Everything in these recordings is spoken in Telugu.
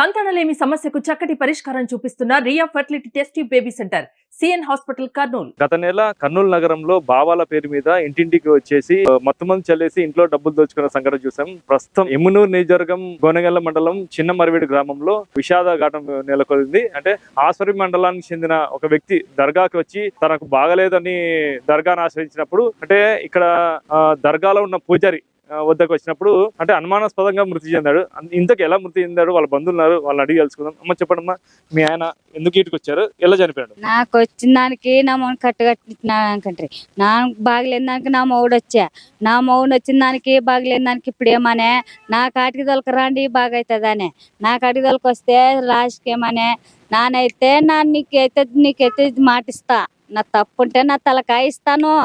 సంతానలేమి సమస్యకు చక్కటి పరిష్కారం చూపిస్తున్న Ria fertility test tube baby centre CN hospital Kurnool. గత నెల కర్నూలు నగరంలో బావాల పేరు మీద ఇంటింటికి వచ్చేసి మొత్తం మంది చల్లేసి ఇంట్లో డబ్బులు దోచుకున్న సంఘటన చూసాం. ప్రస్తుతం ఎమ్మునూరు నియోజకవర్గం గోనెగల్ల మండలం చిన్న మరివేడి గ్రామంలో విషాద ఘటన నెలకొంది. అంటే ఆస్వరి మండలానికి చెందిన ఒక వ్యక్తి దర్గాకి వచ్చి తనకు బాగలేదని దర్గాను ఆశ్రయించినప్పుడు, అంటే ఇక్కడ దర్గాలో ఉన్న పూజారి వద్దకు వచ్చినప్పుడు అంటే అనుమానాస్పదంగా మృతి చెందాడు. ఇంతకు ఎలా మృతి చెందాడు, వాళ్ళ బంధువులు ఉన్నారు, వాళ్ళని అడిగి తెలుసుకుందాం. అమ్మ చెప్పండమ్మా, మీ ఆయన ఎందుకు ఇటుకు వచ్చారు, ఎలా చనిపోయాడు? నాకు వచ్చిన దానికి నా మౌన్ కట్టుకట్టినాకంటే నా బాగలేని దానికి నా మౌడు వచ్చా, నా మౌన్ వచ్చిన దానికి బాగలేని దానికి ఇప్పుడు ఏమనే నా కాటికి దొలకరాండి బాగవుతుందనే, నా కాటికి దొలకొస్తే లాస్ట్కి ఏమనే నానైతే నీకైతే మాటిస్తా, నా తప్పుంటే నా తలకాయ ఇస్తాను,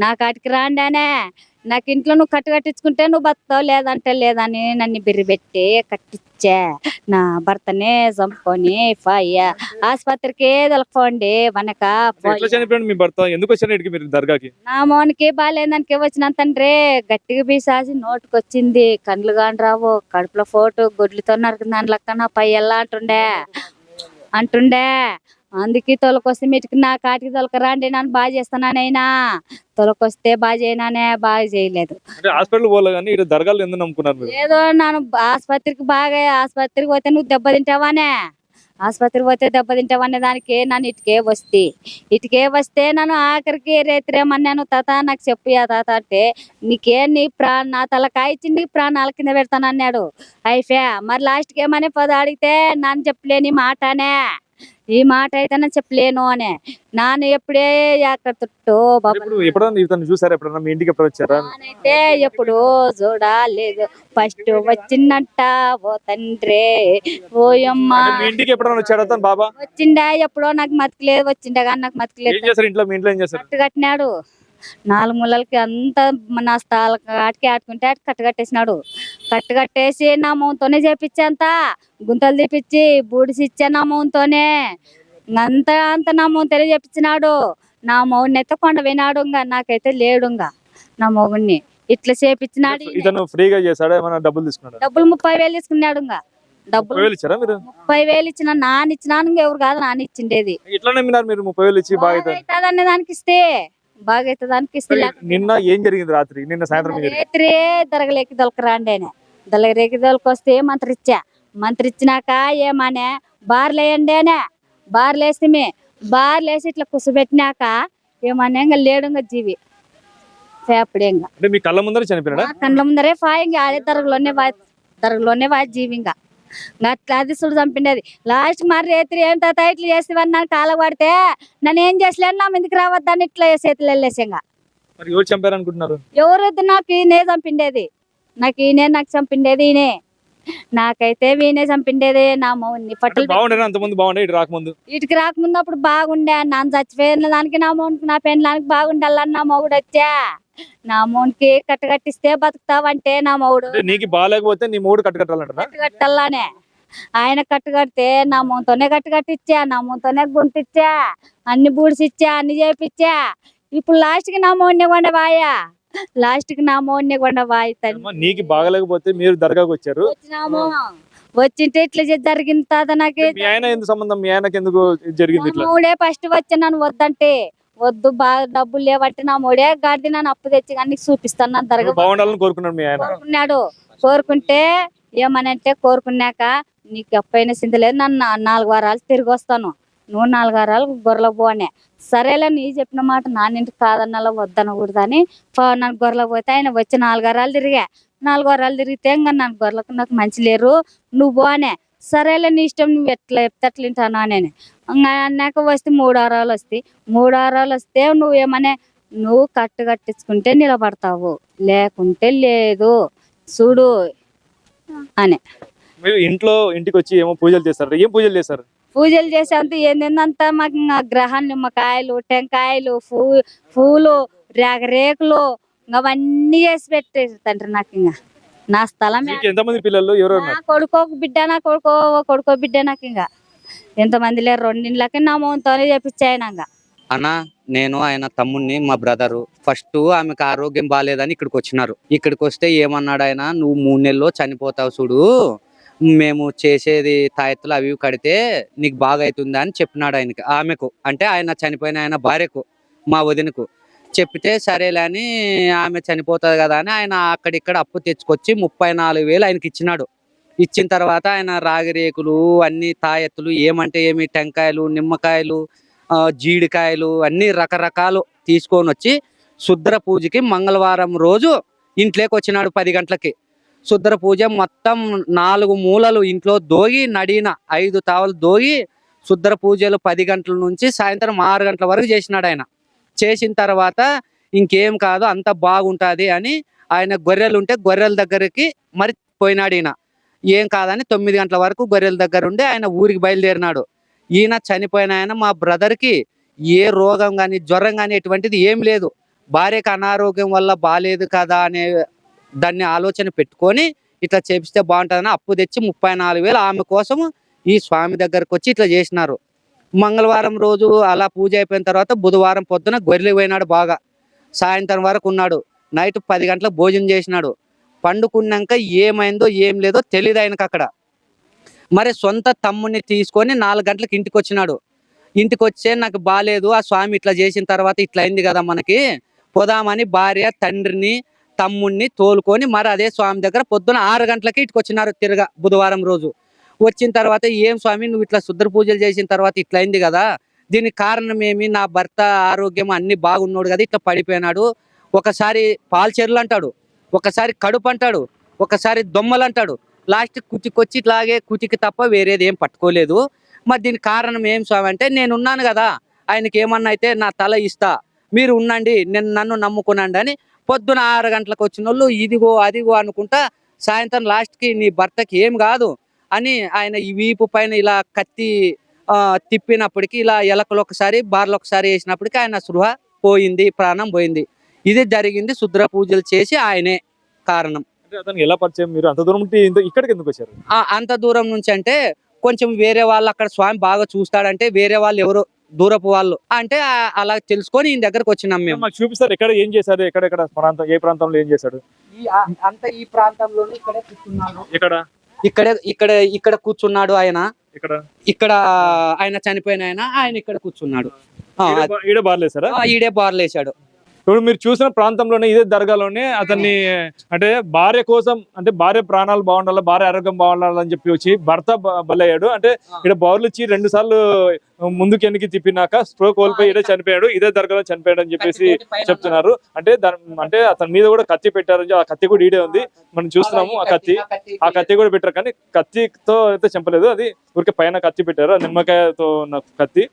నా కాటికి రాండి అనే, నాకు ఇంట్లో నువ్వు కట్టించుకుంటే నువ్వు బతావు, లేదంటే లేదని నన్ను బిర్రిపెట్టి కట్టించా. నా భర్తనే చంపుకొని ఆసుపత్రికి దొలకపోండి వనక. మీ భర్త ఎందుకు వచ్చారు మీరు దర్గాకి? నా మోనికి బాగాలేదానికి వచ్చిన తండ్రి గట్టిగా బీసాసి నోటుకు వచ్చింది, కండ్లు కాని రావు, కడుపులో ఫోటు గుడ్లతో నరికిందాని లెక్క నా పై ఎలా అంటుండే అందుకే తొలకొస్తే మీటికి నా కాటికి తొలకరాండి నన్ను బాగా చేస్తానైనా, తొలకొస్తే బాగా చేయనానే బాగా చేయలేదు. ఏదో నన్ను ఆసుపత్రికి పోతే నువ్వు దెబ్బతింటావానే, ఆసుపత్రికి పోతే దెబ్బతింటావనే దానికి నన్ను ఇటుకే వస్తే నన్ను ఆఖరికి రేత్రేమన్నాను, తాత నాకు చెప్పు తాత అంటే నీ నా తలకాయ ఇచ్చి నీ ప్రాణాల కింద పెడతానన్నాడు. అయిపోయా మరి లాస్ట్కి ఏమని అడిగితే నన్ను చెప్పలేని మాటనే, ఈ మాట అయితే నేను చెప్పలేను అనే నాన్న ఎప్పుడే ఎక్కడ నానైతే ఎప్పుడు చూడలేదు. ఫస్ట్ వచ్చిందంట ఓ తండ్రి ఓయమ్మ వచ్చిండా ఎప్పుడో నాకు మతికిలేదు, వచ్చిండా కానీ నాకు మతికిలేదు. కట్టినాడు 4 మూలలకి అంతా నా స్థాల కాటికి ఆడుకుంటే కట్టేసినాడు. కట్టేసి నా మౌన్తోనే చేపించేంత గుంతలు తీపిచ్చి బూడిసి ఇచ్చా నా మౌన్తోనే, అంత నా మౌన్తోనే చేపించినాడు. నా మౌన్ అయితే కొండ వినాడు, ఇంకా నాకైతే లేడు. ఇంకా నా మౌని ఇట్లా చేపించినాడు. డబ్బులు 30,000 తీసుకున్నాడు. ఇంకా డబ్బులు 30,000 ఇచ్చిన నాన్న ఇచ్చినాను, ఇంకెవరు కాదు నాన్న ఇచ్చిండేది. అనే దానికి ఇస్తే బాగైతే నిన్న ఏం జరిగింది? నిన్న సాయంత్రం రాత్రి దరగలేకి దొలకరాండి అని దరగలేకి దొలకొస్తే మంత్రిచ్చినాక ఏమనే బార్లేయండి అనే, బార్లేసి ఇట్లా కుసబెట్టినాక ఏమనే ఇంకా లేడు. ఇంకా జీవి పేపడేంగా కళ్ళ ముందరే చనిపోయినా, కళ్ళ ముందరే ఫాయింగ్ ఆడే దరగలోనే వా జీవి. ఇంకా అట్లా అది సుడు చంపిండేది. లాస్ట్ మరి రేత్రి ఏం తాత ఇట్లా చేసేవని నన్ను కాల పడితే నన్ను ఏం చేసలేను, నా మీదకి రావద్దని ఇట్లా చేతులు వెళ్ళేసాంగా. ఎవరొద్దు, నాకు ఈయనే చంపిండేది, నాకు చంపిండేది ఈయనే, నాకైతే వీనే చంపిండేది. నా మౌని ఇటుకి రాకముందు అప్పుడు బాగుండే, నన్ను చచ్చిపోయిన దానికి నా మౌనికి నా పెళ్ళానికి బాగుండాలని నా మౌడు వచ్చా. నా మౌనికి కట్టగట్టిస్తే బతుకుతావంటే నా మౌడు కట్టగట్టాలనే ఆయన కట్టుకడితే నా మౌన్తోనే కట్టిచ్చా, నా మౌన్తోనే గుంటిచ్చా, అన్ని బూడిసిచ్చా, అన్ని చేపిచ్చా. ఇప్పుడు లాస్ట్ కి నా మౌన్య కొండ వాయా, నీకు బాగలేకపోతే మీరు దర్గాకు వచ్చారు, వచ్చింటే ఇట్లా జరిగింది తాత. నాకు మూడే ఫస్ట్ వచ్చా, నన్ను వద్దంటే వద్దు, బాగా డబ్బులు లేవట్టి నా మూడే గాడి నన్ను అప్పు తెచ్చి కానీ చూపిస్తాను నన్ను దర్గా కోరుకున్నాడు. కోరుకుంటే ఏమనంటే కోరుకున్నాక నీకు ఎప్పైనా చింతలేదు, నన్ను 4 వారాలు తిరిగి వస్తాను, నువ్వు 4 వారాలు గొర్రెలకు పోనే. సరేలే నీ చెప్పిన మాట నాన్నింటికి కాదన్నలో వద్దనకూడదని నన్ను గొర్రెలకు పోతే ఆయన వచ్చి 4 వారాలు తిరిగా. 4 వారాలు తిరిగితే ఇంకా నన్ను గొర్రెలకు నాకు మంచి లేరు, నువ్వు పోనే. సరేలే నీ ఇష్టం, నువ్వు ఎట్లా చెప్తే అట్లా వింటాను అని అన్నాక వస్తే 3 వారాలు వస్తాయి. 3 వారాలు వస్తే నువ్వేమనే నువ్వు కట్టించుకుంటే నిలబడతావు, లేకుంటే లేదు చూడు అని. ఇంటికి వచ్చి ఏమో పూజలు చేస్తారు, ఏం పూజలు చేస్తారు? పూజలు చేసేంత ఏందంతా మాకు గ్రహం, నిమ్మకాయలు, టెంకాయలు, పూలు, రేకులు అవన్నీ చేసి పెట్టేసి నాకు. ఇంకా నా స్థలం కొడుకో బిడ్డ నాకు ఇంకా ఎంతమంది లేరు. 2 ఇండ్లకి నా మౌన్తోనే చేపించాయన. అన్న నేను ఆయన తమ్ముడిని, మా బ్రదరు. ఫస్ట్ ఆమెకు ఆరోగ్యం బాగాలేదని ఇక్కడికి వచ్చినారు. ఇక్కడికి వస్తే ఏమన్నాడు ఆయన, నువ్వు 3 నెలల్లో చనిపోతావు చూడు, మేము చేసేది తాయెత్తులు అవి ఇవి కడితే నీకు బాగా అవుతుందా అని చెప్పినాడు ఆయనకి, ఆమెకు అంటే ఆయన చనిపోయిన ఆయన భార్యకు, మా వదినకు చెప్పితే సరేలే అని ఆమె చనిపోతుంది కదా అని ఆయన అక్కడిక్కడ అప్పు తెచ్చుకొచ్చి 34,000 ఆయనకి ఇచ్చినాడు. ఇచ్చిన తర్వాత ఆయన రాగి రేకులు అన్ని తాయెత్తులు ఏమంటే ఏమి టెంకాయలు, నిమ్మకాయలు, జీడికాయలు అన్ని రకరకాలు తీసుకొని వచ్చి శుద్ర పూజకి మంగళవారం రోజు ఇంట్లోకి వచ్చినాడు 10 గంటలకి. శుద్ర పూజ మొత్తం 4 మూలలు ఇంట్లో దోగి నడిన 5 తావలు దోగి శుద్ర పూజలు 10 గంటల నుంచి సాయంత్రం 6 గంటల వరకు చేసినాడు ఆయన. చేసిన తర్వాత ఇంకేం కాదు అంత బాగుంటుంది అని ఆయన గొర్రెలు ఉంటే గొర్రెల దగ్గరికి మరి పోయినాడు. ఈయన ఏం కాదని 9 గంటల వరకు గొర్రెల దగ్గర ఉండి ఆయన ఊరికి బయలుదేరినాడు. ఈయన చనిపోయిన ఆయన మా బ్రదర్కి ఏ రోగం కానీ జ్వరం కానీ ఎటువంటిది ఏం లేదు. భార్యకు అనారోగ్యం వల్ల బాలేదు కదా అనే దాన్ని ఆలోచన పెట్టుకొని ఇట్లా చేపిస్తే బాగుంటుందని అప్పు తెచ్చి 34,000 ఆమె కోసం ఈ స్వామి దగ్గరకు వచ్చి ఇట్లా చేసినారు. మంగళవారం రోజు అలా పూజ అయిపోయిన తర్వాత బుధవారం పొద్దున గొర్రెలు పోయినాడు. బాగా సాయంత్రం వరకు ఉన్నాడు. నైట్ 10 గంటలకు భోజనం చేసినాడు. పండుకున్నాక ఏమైందో ఏం లేదో తెలియదు ఆయనకు అక్కడ. మరి సొంత తమ్ముని తీసుకొని 4 గంటలకు ఇంటికి వచ్చినాడు. ఇంటికి వచ్చే నాకు బాగాలేదు, ఆ స్వామి ఇట్లా చేసిన తర్వాత ఇట్లా అయింది కదా మనకి, పోదామని భార్య తండ్రిని తమ్ముడిని తోలుకొని మరి అదే స్వామి దగ్గర పొద్దున 6 గంటలకి ఇటుకు వచ్చినారు తిరగా బుధవారం రోజు. వచ్చిన తర్వాత ఏం స్వామి నువ్వు ఇట్లా శుద్ర పూజలు చేసిన తర్వాత ఇట్లా అయింది కదా, దీనికి కారణం ఏమి, నా భర్త ఆరోగ్యం అన్ని బాగున్నాడు కదా ఇట్లా పడిపోయినాడు, ఒకసారి పాల్చెర్లు అంటాడు, ఒకసారి కడుపు అంటాడు, ఒకసారి దొమ్మలు అంటాడు, లాస్ట్ కుతికొచ్చి ఇట్లాగే కుతికి తప్ప వేరేది ఏం పట్టుకోలేదు. మరి దీనికి కారణం ఏం స్వామి అంటే నేనున్నాను కదా, ఆయనకి ఏమన్నా అయితే నా తల ఇస్తా, మీరు ఉండండి, నన్ను నమ్ముకునండి అని పొద్దున 6 గంటలకు వచ్చిన వాళ్ళు ఇదిగో అదిగో అనుకుంటా సాయంత్రం లాస్ట్కి నీ భర్తకి ఏం కాదు అని ఆయన ఈ వీపు పైన ఇలా కత్తి తిప్పినప్పటికీ ఇలా ఎలకలు ఒకసారి బార్లు ఒకసారి వేసినప్పటికీ ఆయన సృహ పోయింది, ప్రాణం పోయింది. ఇది జరిగింది శుద్ర పూజలు చేసి ఆయనే కారణం. అతను ఎలా పరిచయం? మీరు అంత దూరం నుండి ఇక్కడికి ఎందుకు వచ్చారు? అంత దూరం నుంచి అంటే కొంచెం వేరే వాళ్ళు అక్కడ స్వామి బాగా చూస్తాడంటే వేరే వాళ్ళు ఎవరో దూరపు వాళ్ళు అంటే అలా తెలుసుకొని ఈయన దగ్గరకు వచ్చినాం మేము. మాకు చూపిస్తారు ఎక్కడ ఏం చేశారు, ఎక్కడెక్కడ ప్రాంతం, ఏ ప్రాంతంలో ఏం చేశాడు? అంత ఈ ప్రాంతంలోనే ఇక్కడే కూర్చున్నాడు. ఇక్కడ కూర్చున్నాడు ఆయన. ఇక్కడ ఆయన చనిపోయిన ఆయన ఇక్కడ కూర్చున్నాడు. ఈడే బార్లేసారా? ఈడే బార్లేసాడు. ఇప్పుడు మీరు చూసిన ప్రాంతంలోనే ఇదే దర్గాలోనే అతన్ని అంటే భార్య కోసం, అంటే భార్య ప్రాణాలు బాగుండాలి, భార్య ఆరోగ్యం బాగుండాలని చెప్పి వచ్చి భర్త బలయ్యాడు. అంటే ఇక్కడ బౌర్లు ఇచ్చి 2 సార్లు ముందుకు వెనక్కి తిప్పినాక స్ట్రోక్ కోల్పోయి ఇదే చనిపోయాడు, ఇదే దర్గాలో చనిపోయాడు అని చెప్పేసి చెప్తున్నారు. అంటే అంటే అతని మీద కూడా కత్తి పెట్టారు, ఆ కత్తి కూడా ఈడే ఉంది, మనం చూస్తున్నాము. ఆ కత్తి కూడా పెట్టారు, కానీ కత్తితో అయితే చంపలేదు, అది ఊరికే పైన కత్తి పెట్టారు, నిమ్మకాయతో ఉన్న కత్తి.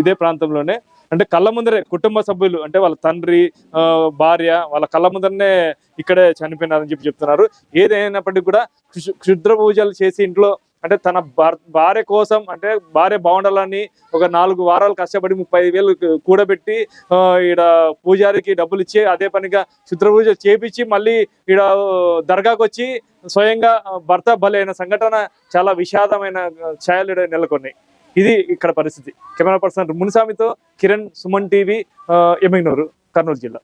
ఇదే ప్రాంతంలోనే అంటే కళ్ళ ముందరే కుటుంబ సభ్యులు అంటే వాళ్ళ తండ్రి, భార్య వాళ్ళ కళ్ళ ముందరనే ఇక్కడే చనిపోయినారని చెప్తున్నారు. ఏదైనప్పటికీ కూడా క్షుద్ర పూజలు చేసి ఇంట్లో అంటే తన భార్య కోసం, అంటే భార్య బాగుండాలని ఒక 4 వారాలు కష్టపడి 35,000 కూడబెట్టి ఈడ పూజారికి డబ్బులు ఇచ్చి అదే పనిగా క్షుద్ర పూజ చేపించి మళ్ళీ ఈడ దర్గాకు వచ్చి స్వయంగా భర్త బలైన సంఘటన చాలా విషాదమైన ఛాయలు నెలకొన్నాయి. ఇది ఇక్కడ పరిస్థితి. కెమెరా పర్సన్ మునిస్వామితో కిరణ్, సుమన్ టీవీ, ఎమ్మిగనూరు, కర్నూలు జిల్లా.